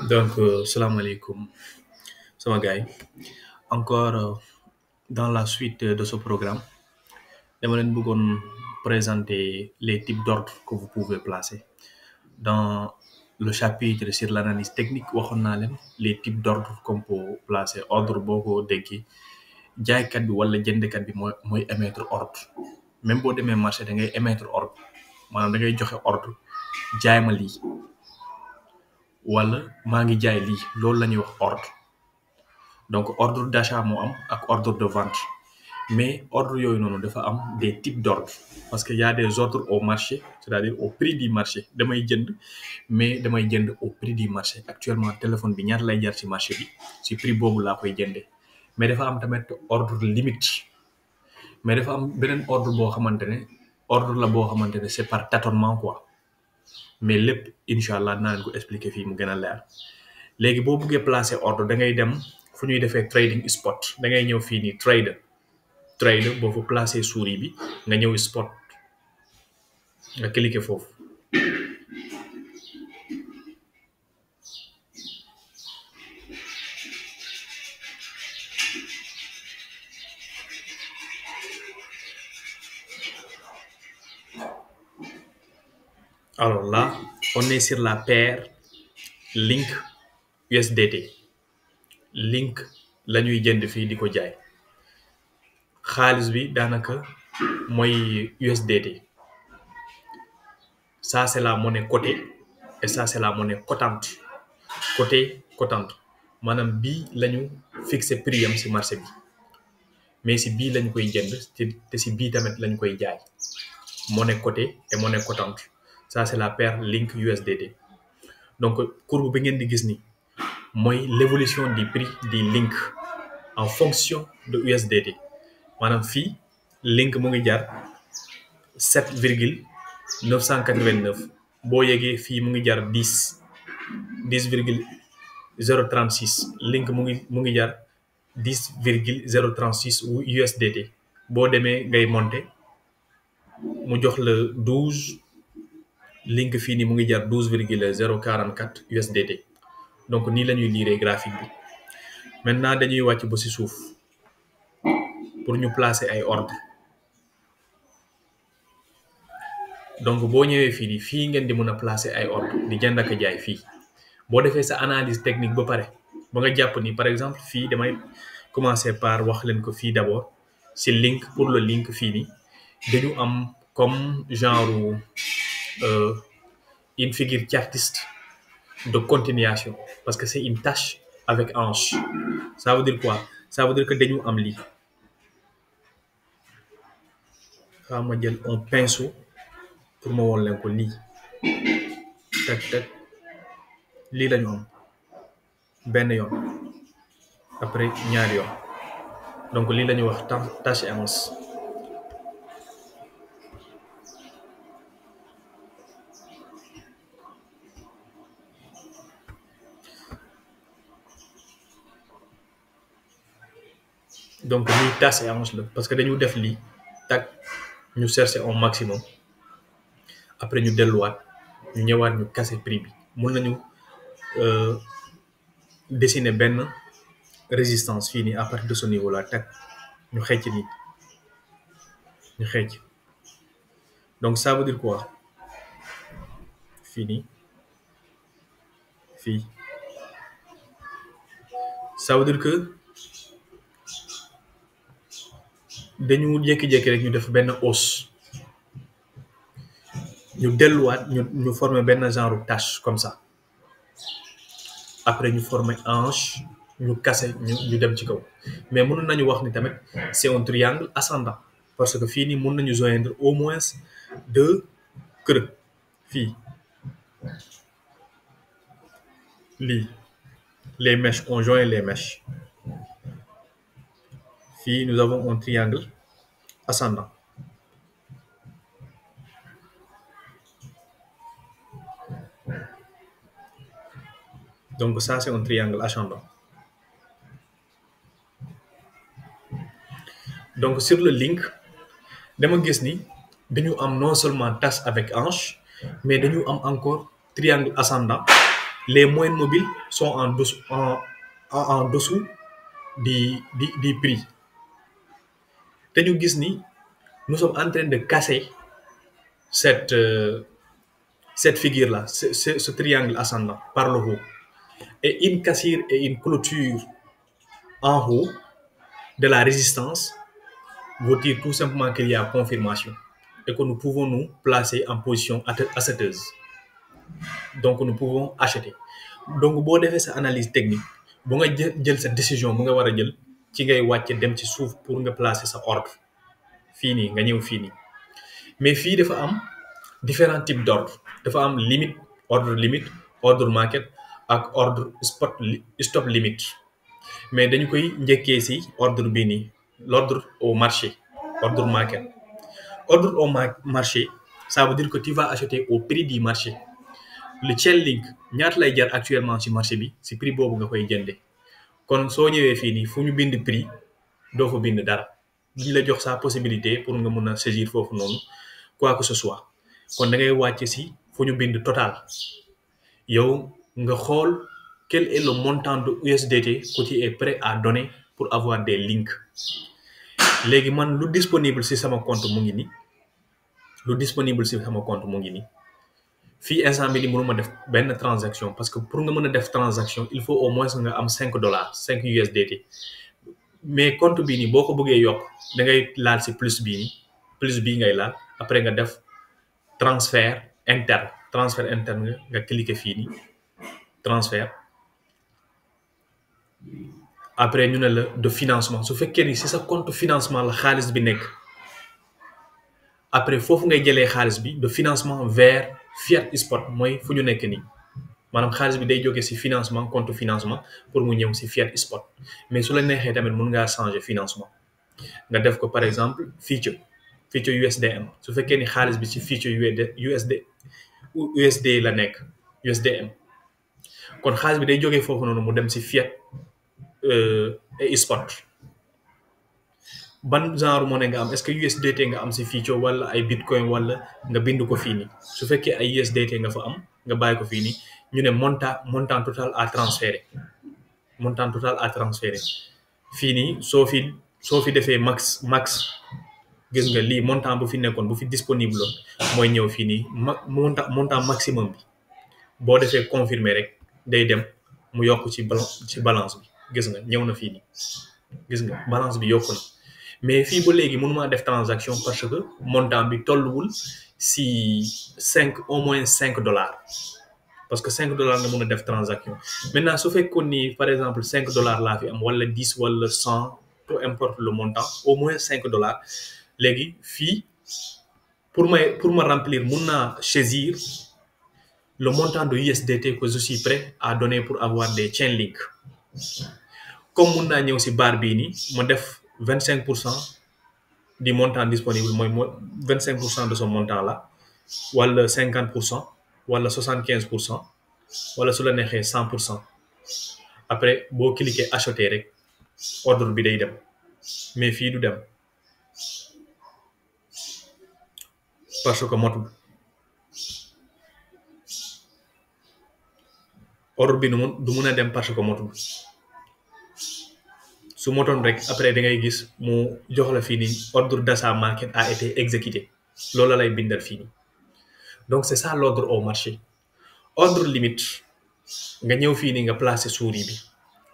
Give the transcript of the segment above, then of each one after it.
Donc, salam alaikum, sama gars yi. Encore dans la suite de ce programme, dama leen bëggoon présenter les types d'ordres que vous pouvez placer. Dans le chapitre sur l'analyse technique, waxoon naa leen les types d'ordres qu'on peut placer. Ordre boo ko déggee jaaykat bi wala jëndkat bi mooy émettre ordre. Même boo demee marché da ngay émettre ordre maanaam da ngay joxe ordre jaay ma lii wala maa ngi jaay lii loolu la ñuy wax ordre. Donc ordre d'achat moo am ak ordre de vente mais ordre yooyu noonu dafa am des types d'ordres parce que y a des ordres au marché, c'est-à-dire au prix du marché. damay jënd au prix du marché. Actuellement téléphone bi ñaata lay jar ci marché bi ci prix boobu laa koy jëndee. Mais dafa am tamit ordre limite, mais dafa am beneen ordre boo xamante ne ordre la boo xamante ne c'est par tâtonnement quoi. Mais lépp incha allah naa leen ko expliquer fii mu gën a leer. Léegi boo buggee placer ordre da ngay dem fu ñuy defee trading spot. Da ngay ñëw fii nii trader boo fa placer souris bi nga ñëw spot nga cliquer foofu. Alors là, on est sur la paire Link USDT. Link la ñuy jënd fii di ko jaay. Xaalis bi daanaka mooy USDT. Ça c'est la monnaie cotée et ça c'est la monnaie cotante. Cotante maanaam bii la ñu fixé prix am ci marché bi mais si bii lañ koy jënd te si bii tamit lañ koy jaay. Monnaie cotée et monnaie cotante. Ça c'est la paire Link USDT. Donc courbe bi ngeen di gis ni mooy l'évolution du prix du Link en fonction de USDT. maanaam fii Link mu ngi jar 7,989 boo yegee fii mu ngi jar 10,036. Link mu ngi jar 10,036 USDT. boo demee ngay monter mu jox la 12. Link fii nii mu ngi jar 12,044 USDT. Donc nii la ñuy lire graphique bi. Maintenant dañuy wàcc ba ci suuf pour ñu placer ay ordre. Donc boo ñëwee fii nii fii ngeen di mën a placer ay ordre di jënd ak jaay fii. Boo defee sa analyse technique ba pare ba nga jàpp ni par exemple fii damay commencer par wax leen ko fii d'abord ci Link. Pour le Link fii nii dañu am comme genre une figure chartiste de continuation parce que c'est une tâche avec hanche. Ça veut dire quoi? Ça veut dire que dañu am lii. xaaral ma jël un pinceau pour ma woon leen ko lii tak lii lañu am benn yoon après ñaari yoon. Donc lii la ñuy wax tâche et hanche. Donc lii tâche et hanche la parce que dañu def lii tak ñu chercher un maximum après ñu delluwaat ñu ñëwaat ñu casser prix bi. mun nañu dessiner benn résistance fii nii à partir de ce niveau là tak ñu xëcc nii ñu xëcc. Donc ça veut dire quoi? fii nii fii ça veut dire que dañu jékki-jékki rek ñu def benn hausse ñu delluwaat ñu former benn genre tache comme ça après ñu former hanche ñu casser ñu dem ci kaw. Mais mën nañu wax ni tamit c'est un triangle ascendant parce que fii nii mën nañu joindre au moins 2 creux fii lii les mèches, on joint les mèches. Fii nous avons un triangle ascendant. Donc ça c'est un triangle ascendant. Donc sur le Link dama gis ni dañu am non seulement tache avec hanche mais dañu am encore triangle ascendant les moyennes mobiles sont en dessous du prix. te ñu gis ni nous sommes en train de casser cette cette figure là, ce triangle ascendant par le haut, et une cassure et une clôture en haut de la résistance veut dire tout simplement qu'il y a confirmation et que nous pouvons nous placer en position acheteuse. Donc nous pouvons acheter. Donc boo defee sa analyse technique bu nga jël sa décision bu nga war a jël ci ngay wàcce dem ci suuf pour nga placer sa ordre fii nii nga ñëw fii nii. Mais fii dafa am différents types d'ordre. Dafa am limite, ordre market ak ordre stop limit. Mais dañu koy njëkkee ci ordre bii nii, l'ordre au marché, ordre market. Ordre au marché, ça veut dire que tu vas acheter au prix du marché. Le chain link ñaata lay jar actuellement ci marché bi ci prix boobu nga koy jënde. Kon soo ñëwee fii nii fu ñu bind prix doo fa bind dara. Duñ la jox sa possibilité pour nga mun a saisir foofu noonu quoi que ce soit. Kon da ngay wàcc ci fu ñu bind total. Yow nga xool quel est le montant de USDT que tu es prêt à donner pour avoir des links. Léegi man lu disponible ci sama compte mu ngi nii. Lu disponible ci sama compte mu ngi nii. Fii instant bi ni mënuma def benn transaction parce que pour nga mën a def transaction il faut au moins nga am $5 5 USDT. Mais compte bii nii boo ko bëggee yokk da ngay laal ci plus bii nii, plus bii ngay laal après nga def transfert interne nga cliquer fii nii transfert. Après ñu ne la de financement su fekkee ni ci sa compte financement la xaalis bi nekk après foofu ngay jëlee xaalis bi de financement vers Fiat Spot mooy fu ñu nekk nii maanaam xaalis bi day jógee ci financement compte financement pour mu ñëw ci Fiat Spot. Mais su la neexee tamit mën ngaa changer financement nga def ko par exemple future USDM su fekkee ni xaalis bi ci future USD la nekk USDM kon xaalis bi day jógee foofu noonu mu dem ci Fiat Spot. Ban genre monnaie nga am est-ce que USDT nga am ci future wala ay bitcoin wala nga bind ko fii nii su fekkee ay USDT nga fa am nga bàyyi ko fii nii ñu ne montant total à transférer fii nii soo fi defee max gis nga lii montant bu fi nekkoon bu fi disponible mooy ñëw fii nii montant maximum bi boo defee confirmer rek day dem mu yokk ci balance bi gis nga ñëw na fii nii gis nga balance bi yokku na. Mais fii ba léegi mënuma def transaction parce que montant bi tolluwul ci au moins $5 parce que $5 nga mën a def transaction. Maintenant su fekkoon ni par exemple $5 laa fi am wala 10 wala 100 peu importe le montant au moins $5 léegi fii pour ma remplir mun naa saisir le montant de USDT que je suis prêt à donner pour avoir des chain links. Comme mun naa ñëw ci barre bii nii ma def 25% du montant disponible mooy 25% de ce montant là wala 50% wala 75% wala su la neexee 100%. Après boo cliquer acheter rek ordre bi day dem mais fii du dem parce que motul ordre bi du mun a dem parce que motul. Su motoon rek après da ngay gis mu jox la fii nii ordre d'achat market a été exécuté loolu lay bindal fii nii. Donc c'est ça l'ordre au marché. Ordre limite nga ñëw fii nii nga placer souris bi.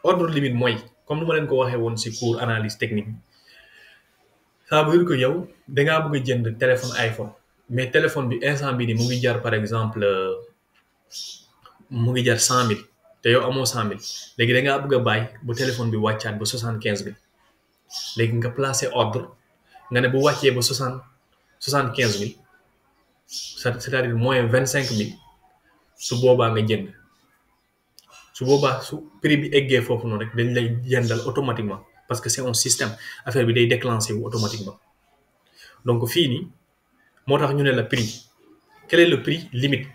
Ordre limite mooy comme ni ma leen ko waxee woon ci cours analyse technique bi ça veut dire que yow dangaa bëgg a jënd téléphone iPhone mais téléphone bi instant bi nii mu ngi jar par exemple mu ngi jar 100 000 te yow amoo 100 000 léegi da ngaa bëgg a bàyyi bu téléphone bi wàccaat ba 75 000 léegi nga placer ordre nga ne bu wàccee ba 75 000 c'est-à-dire moins 25 000 su boobaa nga jënd su boobaa su prix bi eggee foofu noonu rek dañ lay jëndal automatiquement parce que c'est un système affaire bi day déclencher wu automatiquement. Donc fii nii moo tax ñu ne la prix quel est le prix limite.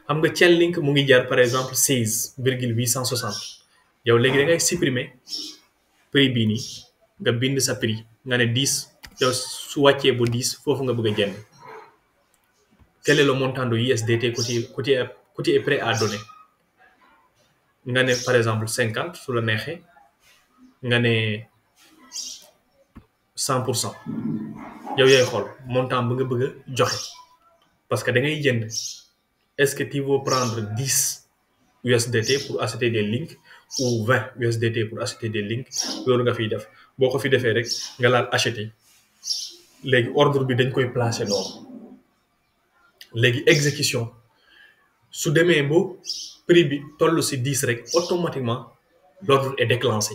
xam nga chain link mu ngi jar par exemple 16,860 yow léegi da ngay supprimer prix bii nii nga bind sa prix nga ne 10 yow su wàccee ba 10 foofu nga bëgg a jënd. Quel est le montant de USDT que tu es prêt à donner nga ne par exemple 50 su la neexee nga ne 100%. yow yaay xool montant bu nga bëgg a joxe parce que da ngay jënd est-ce que tu veux prendre 10 USDT pour acheter des links ou 20 USDT pour acheter des links loolu nga fiy def boo ko fi defee rek nga laal acheter léegi ordre bi dañ koy placer noonu léegi exécution su demee ba prix bi toll si 10 rek automatiquement l'ordre est déclenché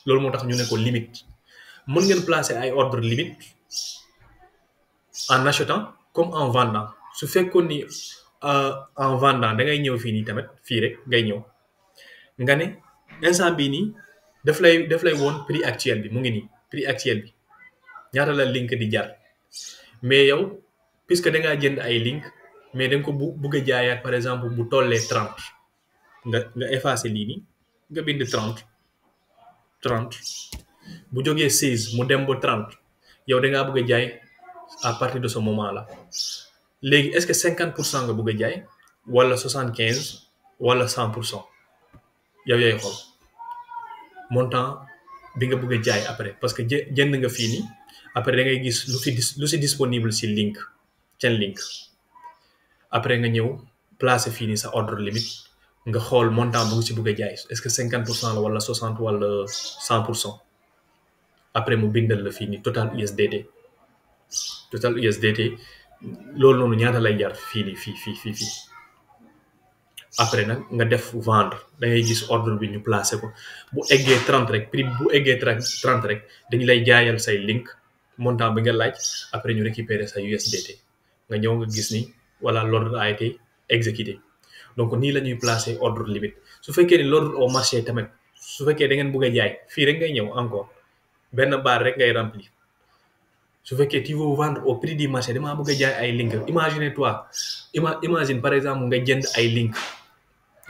loolu moo tax ñu ne ko limite mën ngeen placer ay ordre limite en achetant comme en vendant su fekkoon ni en vendant da ngay ñëw fii nii tamit fii rek ngay ñëw nga ne instant bii nii daf lay woon prix actuel bi mu ngi nii prix actuel bi ñaata la link di jar mais yow puisque da ngaa jënd ay link mais da nga ko bugg a jaayaat par exemple bu tollee 30 nga effacer lii nii nga bind 30 bu jógee 16 mu dem ba 30 yow da ngaa bëgg a jaay à partir de ce moment là léegi est-ce que 50% nga bëgg a jaay wala 75 wala 100% yow yaay xool montant bi nga bëgg a jaay après parce que jënd nga fii nii après da ngay gis lu si disponible si link seen link après nga ñëw placer fii nii sa ordre limite nga xool montant bu nga si bëgg a jaay est-ce que 50% la wala 60 wala 100%. après mu bindal la fii nii total USDT loolu noonu ñaata lay jar fii nii fii après nag nga def vendre da ngay gis ordre bi ñu placé ko bu eggee 30 rek prix bu eggee 30 rek dañu lay jaayal say link montant bi nga laaj après ñu récupérer sa USDT nga ñëw nga gis ni voilà l'ordre a été exécuté donc nii la ñuy placer ordre limite su fekkee ni l'ordre au marché tamit su fekkee da ngeen bëgg a jaay fii rek ngay ñëw encore benn barre rek ngay remplir su fekkee tu veux vendre au prix du marché damaa bëgg a jaay ay link imagine-toi imagine par exemple nga jënd ay link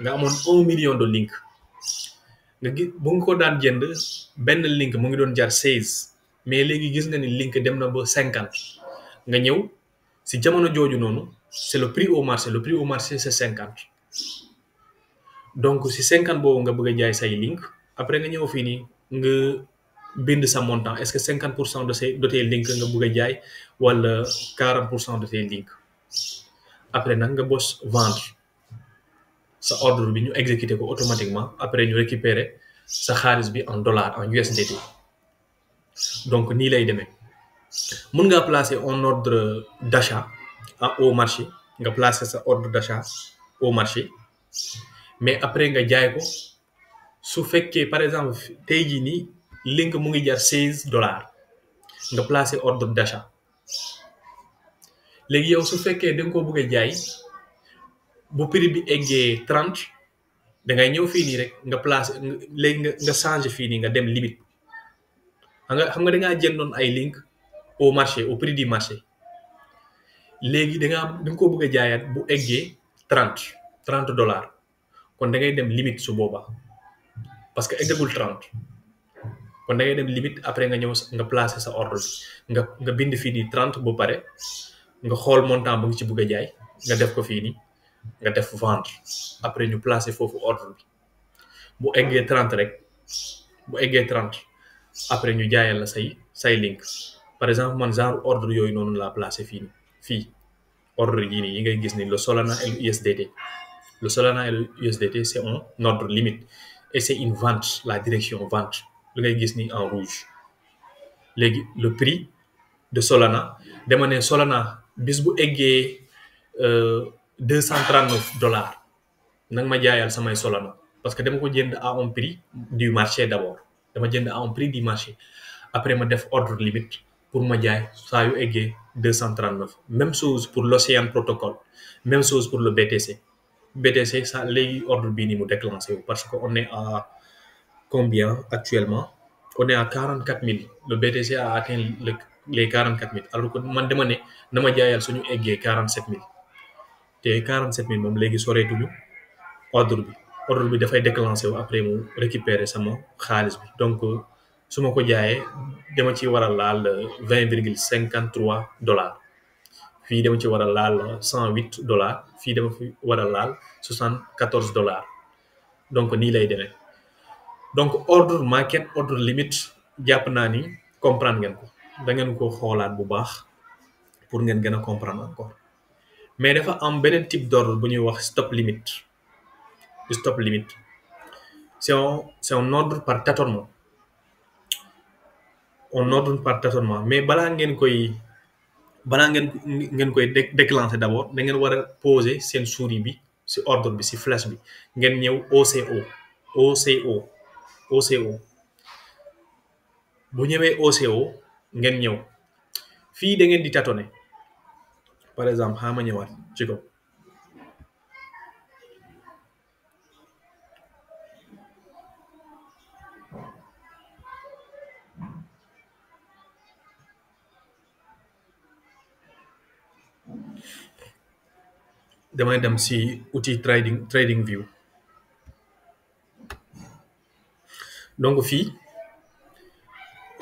nga amoon 1 million de link nga gis bu nga ko daan jënd benn link mu ngi doon jar 16 mais léegi gis nga ni link dem na ba 50 nga ñëw si jamono jooju noonu c'est le prix au marché c'est 50 donc si 50 boobu nga bëgg a jaay say link après nga ñëw fii nii nga bind sa montant est-ce que 50% de tes links nga bëgg a jaay wala 40% de tes links après nag nga bos vendre sa ordre bi ñu exécuter ko automatiquement après ñu récupérer sa xaalis bi en dollars en USDT donc nii lay demee mën ngaa placer un ordre d'achat au marché nga placer sa ordre d'achat au marché mais après nga jaay ko su fekkee par exemple tey jii nii link mu ngi jar $16 nga placer ordre d'achat léegi yow su fekkee da nga ko bëgg a jaay bu prix bi eggee 30 da ngay ñëw fii nii rek nga placer léegi nga changer fii nii nga dem limite xam nga da ngaa jëndoon ay link au marché au prix du marché léegi da nga ko bëgg a jaayaat bu eggee $30 kon da ngay dem limite su boobaa parce que eggagul 30 kon da ngay dem limite après nga ñëw nga placer sa ordre bi nga bind fii nii 30 bu pare nga xool montant bu ngi ci bëgg a jaay nga def ko fii nii nga def vendre après ñu placer foofu ordre bi bu eggee 30 rek bu eggee 30 après ñu jaayal la say link par exemple man genre ordre yooyu noonu laa placer fii ordre yi nii yi ngay gis ni le Solana et le USDT le Solana et le USDT c'est un ordre limite et c'est une vente la direction vente lu ngay gis ni en rouge léegi le prix de Solana dama ne Solana bis bu eggee $239 nag ma jaayal samay Solana parce que dama ko jënd à un prix du marché d'abord dama jënd à un prix du marché après ma def ordre limite pour ma jaay saa yu eggee 239 même chose pour l'Ocean Protocol même chose pour le BTC ça léegi ordre bii ni mu déclenché wu parce que on est à combien actuellement on est à 44 000 le BTC a atteint les 44 000 alors que man dama ne na ma jaayal suñu eggee 47 000 te 47 000 moom léegi soreetuñu ordre bi dafay déclenché wu après mu récupérer sama xaalis bi donc su ma ko jaayee dama ci war a laal $20,53 fii dama ci war a laal $108 fii dama fi war a laal $74 donc nii lay demee. Donc ordre market ordre limite jàpp naa ni comprendre ngeen ko, da ngeen ko xoolaat bu baax pour ngeen gën a comprendre encore. Mais dafa am beneen type d'ordre bu ñuy wax stop limit. Stop limit c'est un ordre par tâtonnement. On ordre par tâtonnement, mais balaa ngeen koy déclencher d'abord da ngeen war a poser seen souris bi ci ordre bi ci flèche bi ngeen ñëw OCO. Bu ñëwee OCO ngeen ñëw fii da ngeen di tâtonner. Par exemple xaama ñëwaat ci ko damay dem ci outil trading view. Donc fii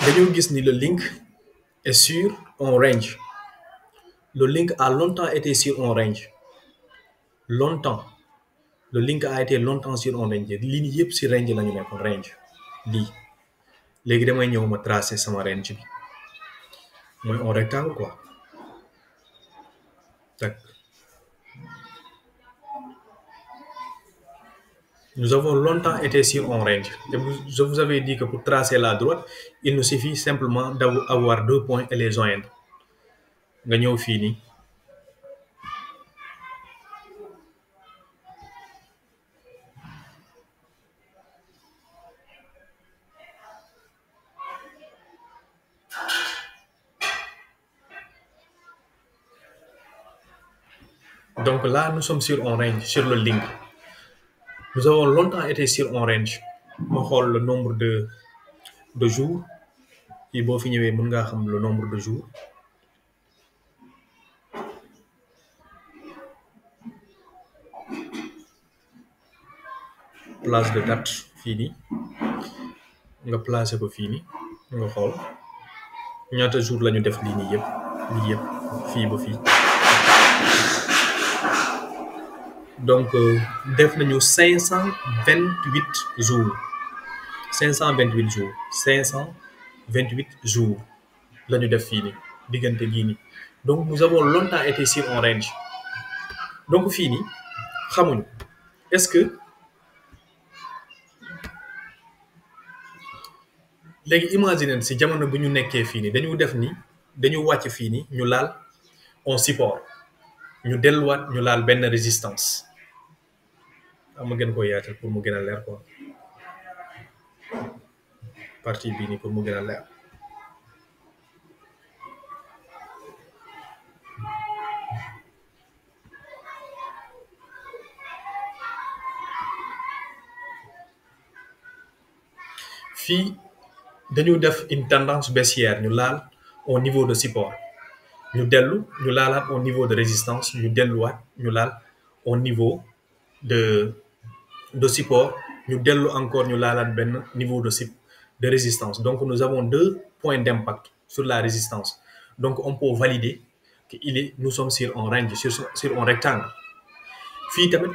dañoo gis ni le link est sur un range. Le link a longtemps été sur un range. Le link a été longtemps sur un range. Lii nii yëpp ci range la ñu nekkoon range lii. Léegi damay ñëw ma tracer sama range bi mooy un rectangle quoi. Tac. Nous avons longtemps été sur un range. Je vous avais dit que pour tracer la droite, il nous suffit simplement d'avoir 2 points et les joindre. Nga ñëw fii nii donc là nous sommes sur un range, sur le link. Nous avons longtemps été sur un range. Ma xool le nombre de jours fii boo fi ñëwee mën ngaa xam le nombre de jours. Place de date fii nii nga placé ko fii nii nga xool ñaata jours la ñu def lii nii yëpp fii ba fii. Donc def nañu 528 jours 528 jours la ñu def fii nii diggante gii nii. Donc nous avons longtemps été sur un range. Donc fii nii xamuñu est-ce que léegi imaginer si jamono bu ñu nekkee fii nii dañu wàcc fii nii ñu laal un support ñu delluwaat ñu laal benn résistance. ama gën ko yaatal pour mu gën a leer quoi partie bii nii pour mu gën a leer. Fii dañu def une tendance baissière ñu laal au niveau de support ñu dellu ñu laalaat au niveau de résistance ñu delluwaat ñu laal au niveau de support ñu dellu encore ñu laalaat benn niveau de résistance. Donc nous avons 2 points d'impact sur la résistance. Donc on peut valider que nous sommes sur un range, sur un rectangle. Fii tamit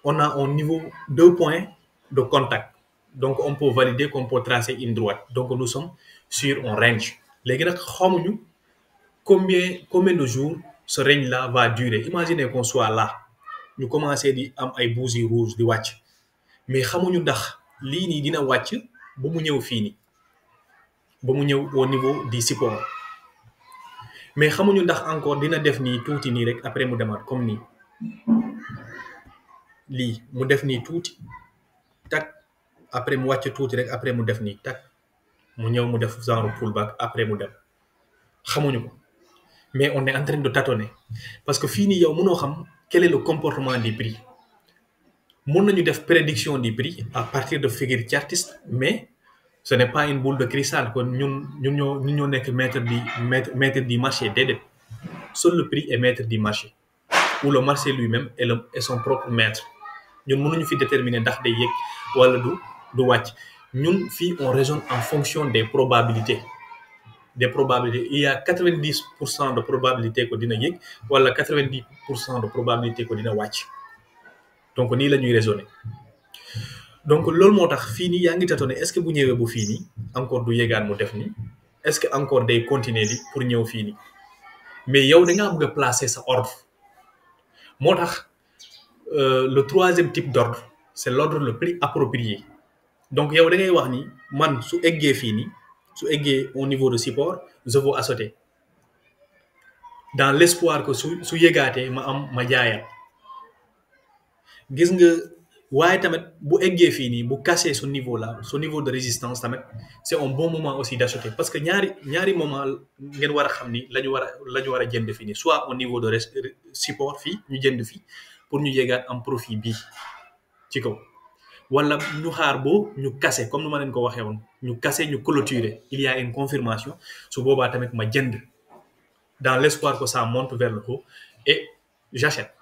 on a un niveau 2 points de contact. Donc on peut valider qu'on peut tracer une droite. Donc nous sommes sur un range. Léegi nag xamuñu combien de jours ce range là va durer. Imaginez qu'on soit là ñu commencé di am ay bougies rouges di wàcc mais xamuñu ndax lii nii dina wàcc ba mu ñëw fii nii ba mu ñëw au niveau du support mais xamuñu ndax encore dina def nii tuuti nii rek après mu demaat comme nii lii mu def nii tuuti tak après mu wàcc tuuti rek après mu def nii tak mu ñëw mu def genre pullback après mu dem xamuñu ko mais on est en train de tâtonner parce que fii nii yow mënoo xam quel est le comportement des prix. Mën nañu def prédiction du prix à partir de figures chartistes mais ce n'est pas une boule de cristal kon ñun ñoo nekk maître du marché déedéet. Seul le prix est maître du marché ou le marché lui-même est son propre maître. Ñun mënuñu fi déterminer ndax day yéeg wala du wàcc. Ñun fii on raisonne en fonction des probabilités. Il y a 90% de probabilité que dina yéeg wala 90% de probabilité que dina wàcc. Donc nii la ñuy raisonner. donc loolu moo tax fii nii yaa ngi tâtonner est ce que bu ñëwee bu fii nii encore du yéegaan mu def nii est ce que encore day continuer di pour ñëw fii nii mais yow da ngaa bëgg a placer sa ordre moo tax le troisième type d'ordre c'est l'ordre le plus approprié donc yow da ngay wax ni man su eggee fii nii su eggee au niveau de support je veux acheter dans l'espoir que su yëgaatee ma am ma jaayaat gis nga waaye tamit bu eggee fii nii bu casser ce niveau là ce niveau de résistance tamit c'est un bon moment aussi d'acheter parce que ñaari moment ngeen war a xam ni la ñu war a jënd fii nii soit au niveau de support fii ñu jënd fii pour ñu yëgaat am profit bii ci kaw wala ñu xaar boo ñu casser comme nu ma leen ko waxee woon ñu casser ñu clôturer il y a une confirmation su boobaa tamit ma jënd dans l'espoir que ça monte vers le haut et j'achète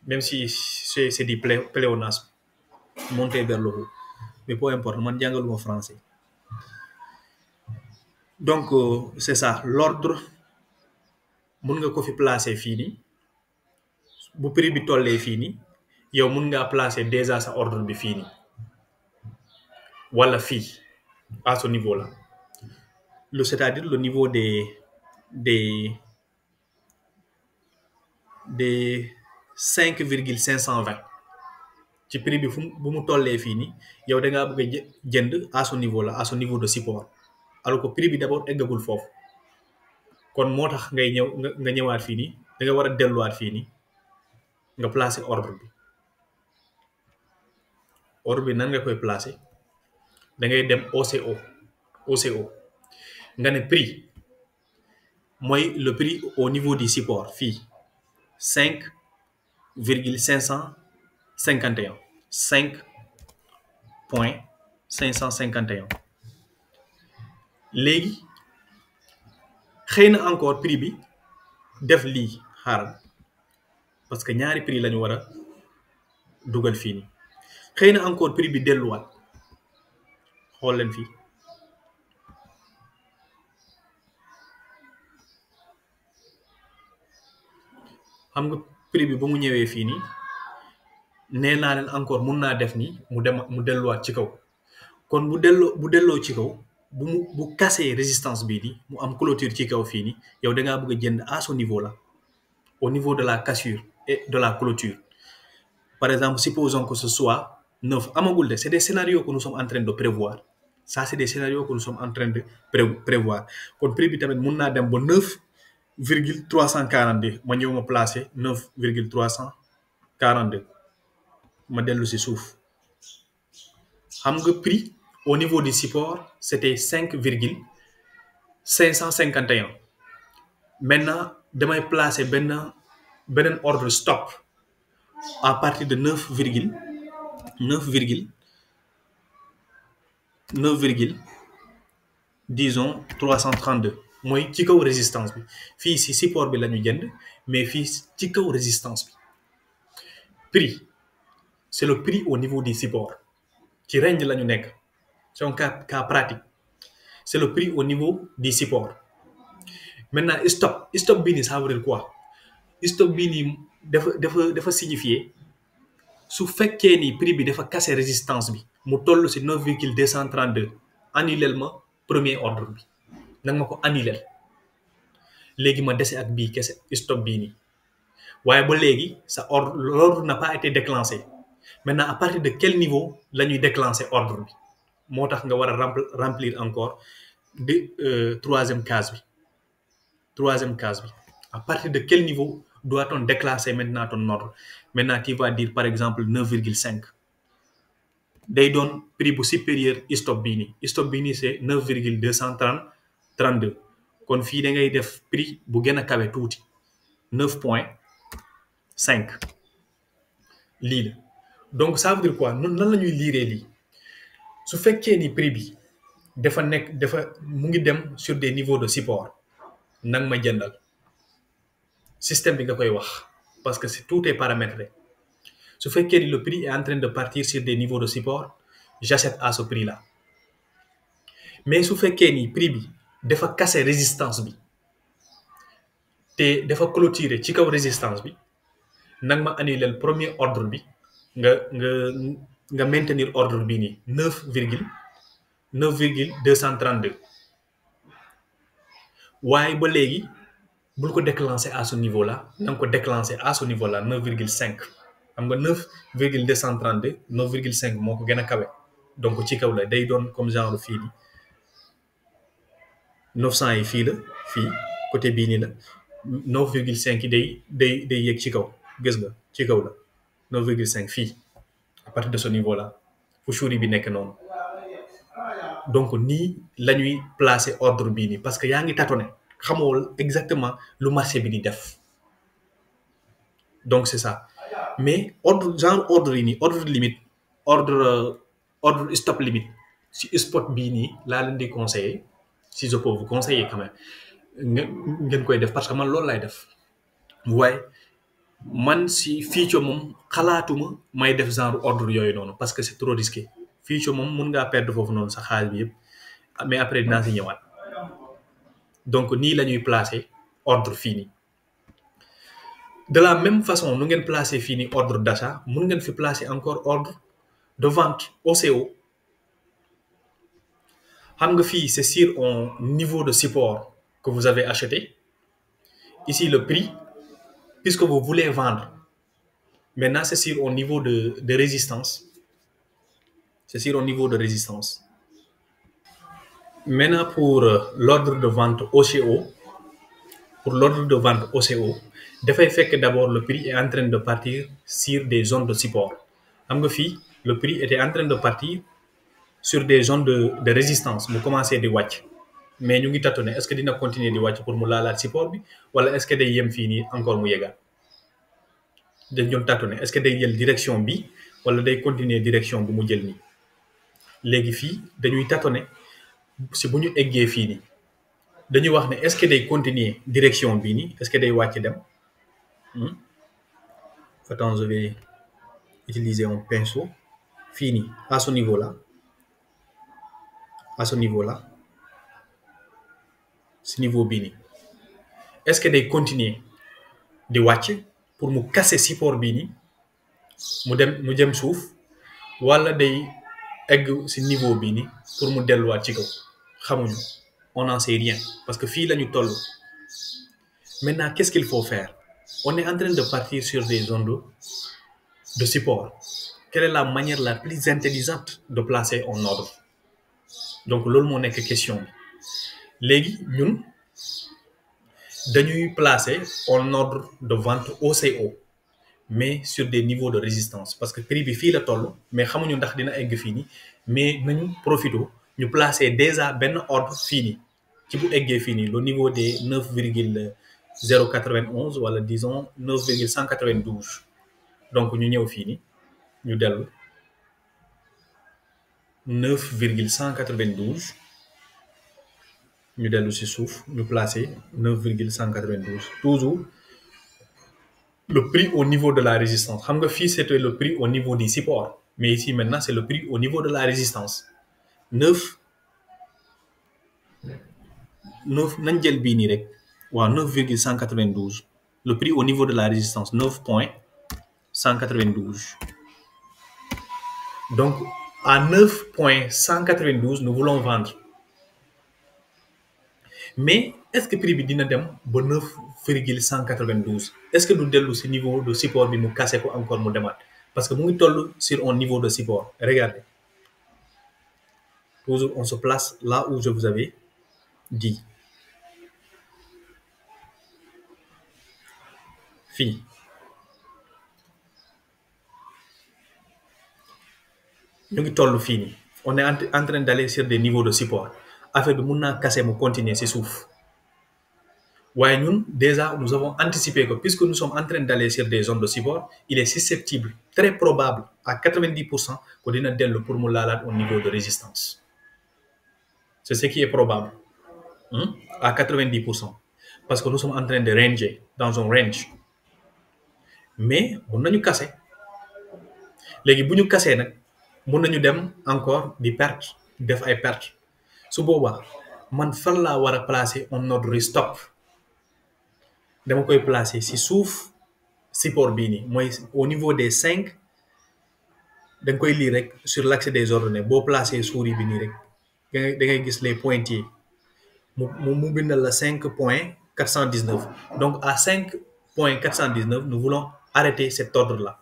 même si c'est du pléonasme monter vers le haut mais peu importe man jàngaluma français donc c'est ça l'ordre mun nga ko fi placer fii nii bu prix bi tollee fii nii yow mun ngaa placer déjà sa ordre bi fii nii wala fii à ce niveau là c'est-à-dire le niveau des 5,520 ci prix bi bu mu tollee fii nii yow da ngaa bëgg a jënd à ce niveau là à ce niveau de support alors que prix bi d'abord eggagul foofu kon moo tax ngay ñëw nga ñëwaat fii nii da nga war a delluwaat fii nii nga placer ordre bi nan nga koy placer da ngay dem OCO nga ne prix mooy le prix au niveau du support fii 5,551 5,551 léegi xëy na encore prix bi def lii xaaral parce que ñaari prix lañu war a dugal fii nii xëy na encore prix bi delluwaat xool leen fii xam nga prix bi ba mu ñëwee fii nii nee naa leen encore mun naa def nii mu delluwaat ci kaw kon bu delloo ci kaw bu casser résistance bii nii mu am clôture ci kaw fii nii yow da ngaa bëgg a jënd à ce niveau là au niveau de la cassure et de la clôture par exemple supposons que ce soit 9 amagul de c'est des scénarios que nous sommes en train de prévoir ça c'est des scénarios que nous sommes en train de prévoir kon prix bi tamit mun naa dem ba 9,342 ma ñëw ma placer 9,342 ma dellu si suuf xam nga prix au niveau du support c'était 5,551 maintenant damay placer beneen ordre stop à partir de 9, disons 332 mooy ci kaw résistance bi fii si support bi la ñu jënd mais fii ci kaw résistance bi prix c'est le prix au niveau du support ci range la ñu nekk c'est un cas pratique c'est le prix au niveau du support maintenant stop bii nii ça veut dire quoi stop bii nii dafa signifier su fekkee ni prix bi dafa casser résistance bi mu toll si 9,232 annulel ma premier ordre bi nag ma ko annulel léegi ma dese ak bii kese stop bii nii waaye ba léegi sa l'ordre n'a pas été déclenché maintenant à partir de quel niveau la ñuy déclencher ordre bi moo tax nga war a remplir encore troisième case bi à partir de quel niveau doit-on déclencher maintenant ton ordre maintenant tu vas dire par exemple 9,5 day doon prix bu supérieur stop bii nii c'est 9,232 kon fii da ngay def prix bu gën a kawe tuuti 9,5 lii la donc ça veut dire quoi nan la ñuy liiree lii su fekkee ni prix bi dafa mu ngi dem sur des niveaux de support nang ma jëndal système bi nga koy wax parce que tout est paramétré su fekkee ni le prix est en train de partir sur des niveaux de support j'achète à ce prix là mais su fekkee ni prix bi dafa casser résistance bi te dafa clôturer ci kaw résistance bi nag ma annuler le premier ordre bi nga nga maintenir ordre bii nii 9,232 waaye ba léegi bul ko déclencher à ce niveau là na nga ko déclencher à ce niveau là 9,5 xam nga 9,232 9,5 moo ko gën a kawe donc ci kaw la day doon comme genre fii nii 900 yi fii la fii côté bii nii la 9,5 yi day yéeg ci kaw gis nga ci kaw la 9,5 fii à partir de ce niveau là fu chouri bi nekk noonu donc nii la ñuy placer ordre bii nii parce que yaa ngi tâtonné xamoo exactement lu marché bi di def donc c'est ça mais ordre yi nii ordre limite ordre stop limite si spot bii nii laa leen di conseiller si je peux vous conseiller quand même ngeen koy def parce que man loolu lay def waaye man si future moom xalaatuma may def genre ordre yooyu noonu parce que c'est trop risqué future moom mun ngaa perdre foofu noonu sa xaalis bi yëpp mais après dinaa si ñëwaat donc nii la ñuy placer ordre fii nii de la même façon nu ngeen placer fii nii ordre d'achat mun ngeen fi placer encore ordre de vente OCO xam nga fii c'est sur un niveau de support que vous avez acheté ici le prix puisque vous voulez vendre maintenant c'est sur un niveau de résistance c'est sur un niveau de résistance maintenant pour l'ordre de vente OCO pour l'ordre de vente OCO dafay fekk d'abord le prix est en train de partir sur des zones de support xam nga fii le prix était en train de partir sur des zones de résistance mu commencé di wàcc mais ñu ngi tâtonner est-ce que dina continuer di wàcc pour mu laalaat support bi wala est-ce que day yem fii nii encore mu yegaat dañ doon tâtonner est-ce que day jël direction bi wala day continuer direction bu mu jël nii léegi fii dañuy tâtonner si bu ñu eggee fii nii dañuy wax ne est-ce que day continuer direction bii nii est-ce que day wàcc dem attends je vais utiliser un pinceau fii nii à ce niveau là si niveau bii nii est-ce que day continuer di wàcc pour mu casser support bii nii mu jëm suuf wala day egg si niveau bii nii pour mu delluwaat ci kaw xamuñu on n'en sait rien parce que fii la ñu toll maintenant qu'est-ce qu'il faut faire on est en train de partir sur des zones de support quelle est la manière la plus intelligente de placer un ordre donc loolu moo nekk question bi léegi ñun dañuy placer un ordre de vente OCO mais sur des niveaux de résistance parce que prix bi fii la toll mais xamuñu ndax dina egg fii nii mais nañu profité ñu placer déjà benn ordre fii nii ci bu eggee fii nii le niveau des 9,091 wala disons 9,192 donc ñu ñëw fii nii ñu dellu 9,192 ñu dellu ci suuf ñu placer 9,192 toujours le prix au niveau de la résistance xam nga fii c'était le prix au niveau du support mais ici maintenant c'est le prix au niveau de la résistance 9 nañ jël bii nii rek waaw 9,192 le prix au niveau de la résistance 9,192 donc à 9,192 nous voulons vendre mais est-ce que prix bi dina dem ba 9,192 est-ce que du dellu ci niveau de support bi mu cassé ko encore mu demaat parce que mu ngi toll sur un niveau de support regardez toujours on se place là où je vous avais dit fii ñu ngi toll fii nii on est en train d'aller sur des niveaux de support affaire bi mun naa casser mu continuer ci suuf waaye ñun déjà nous avons anticipé que puisque nous sommes en train d'aller sur des zones de support il est susceptible très probable à 90% que dina dellu pour mu laalaat au niveau de résistance c'est ce qui est probable à 90% parce que nous sommes en train de ranger dans un range mais mun nañu casser léegi bu ñu casser nag mun nañu dem encore di perte def ay perte su boobaa man fan laa war a placer un ordre stop dama koy placer ci suuf support bii nii mooy au niveau des 5 da nga koy lire rek sur l'accès des ordonnées boo placé souris bi nii rek da ngay gis les pointillés mu bindal la 5.419. Donc à 5.419, nous voulons arrêter cet ordre-là,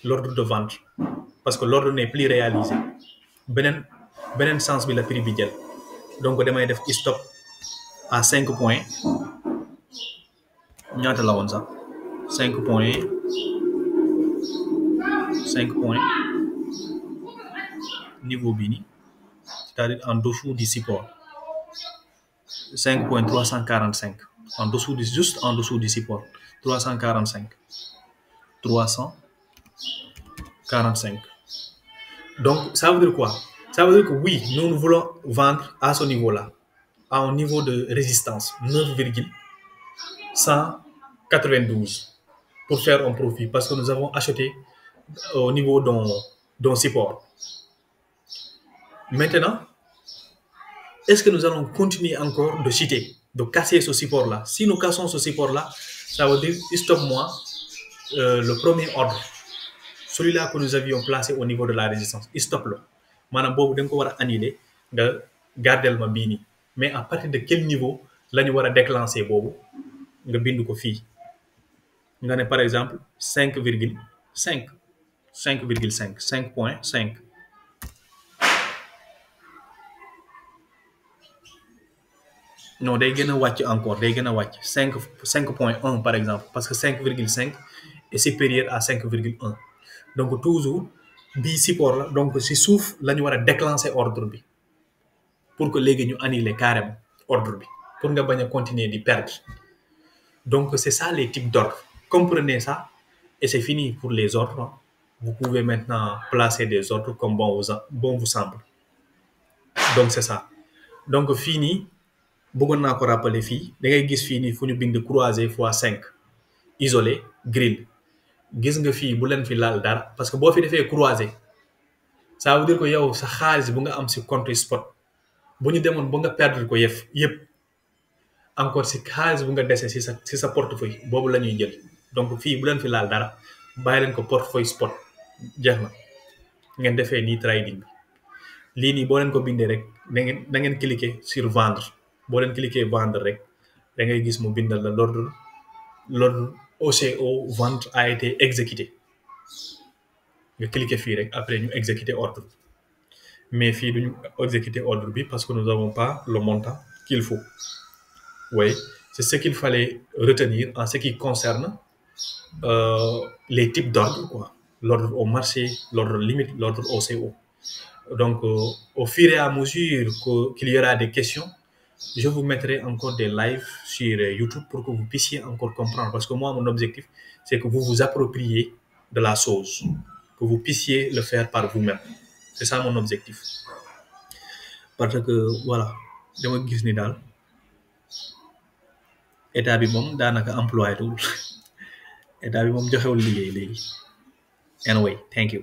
l'ordre de vente, parce que l'ordre n'est plus réalisé. Benen sens bi la prix bi jël. Donc damay def stop à 5 points. ñaata la woon sax 5 points 5 points niveau bi nii, c'est-à-dire en dessous du support 5.345, en dessous du, juste en dessous du support 345 345. Donc ça veut dire quoi? Ça veut dire que oui, nous voulons vendre à ce niveau-là, à un niveau de résistance 9,192 pour faire un profit, parce que nous avons acheté au niveau d'un support. Maintenant, est-ce que nous allons continuer encore de cheater, de casser ce support-là? Si nous cassons ce support-là, ça veut dire stop-moi le premier ordre, celui-là que nous avions placé au niveau de la résistance, stop-le. Maanaam boobu da nga ko war a annuler nga gardel ma bii nii, mais à partir de quel niveau la ñu war a déclencher boobu nga bind ko fii nga ne par exemple 5,5 5,5 5.5. Non, day gën a wàcc encore, day gën a wàcc 5.1 par exemple, parce que 5,5 est supérieur à 5,1. Donc toujours bii support la, donc si suuf la ñu war a déclencher ordre bi pour que léegi ñu annuler carrément ordre bi pour nga bañ a continuer di perdre. Donc c'est ça les types d'ordres. Comprenez ça et c'est fini pour les ordres. Vous pouvez maintenant placer des ordres comme bon vous semble. Donc c'est ça. Donc fini, bëggoon naa ko rappeler fii da ngay gis fii nii fu ñu bind croisé x5 isolé grille. Gis nga fii bu leen fi laal dara, parce que boo fi defee croisé ça veut dire que yow sa xaalis bu nga am si compte spot bu ñu demoon ba nga perdre ko yëpp encore si xaalis bu nga dese si sa portefeuille boobu la ñuy jël. Donc fii bu leen fi laal dara, bàyyi leen ko portefeuille spot, jeex na ngeen defee nii trading bi. Lii nii boo leen ko bindee rek da ngeen cliquer sur vendre. Boo leen cliquer vendre rek da ngay gis mu bindal la l'ordre OCO vente a été exécuté. nga cliquer fii rek après ñu exécuter ordre, mais fii duñu exécuter ordre bi parce que nous n'avons pas le montant qu'il faut. Oui, c'est ce qu'il fallait retenir en ce qui concerne les types d'ordre, quoi. L'ordre au marché, l'ordre limite, l'ordre OCO. Donc au fur et à mesure qu'il y aura des questions, je vous mettrai encore des lives sur YouTube pour que vous puissiez encore comprendre. Parce que moi, mon objectif, c'est que vous vous appropriez de la chose, que vous puissiez le faire par vous-même. C'est ça mon objectif. Parce que, voilà, dama gis ni daal état bi moom daanaka employé tul état bi moom joxewul liggéey léegi. Anyway, thank you.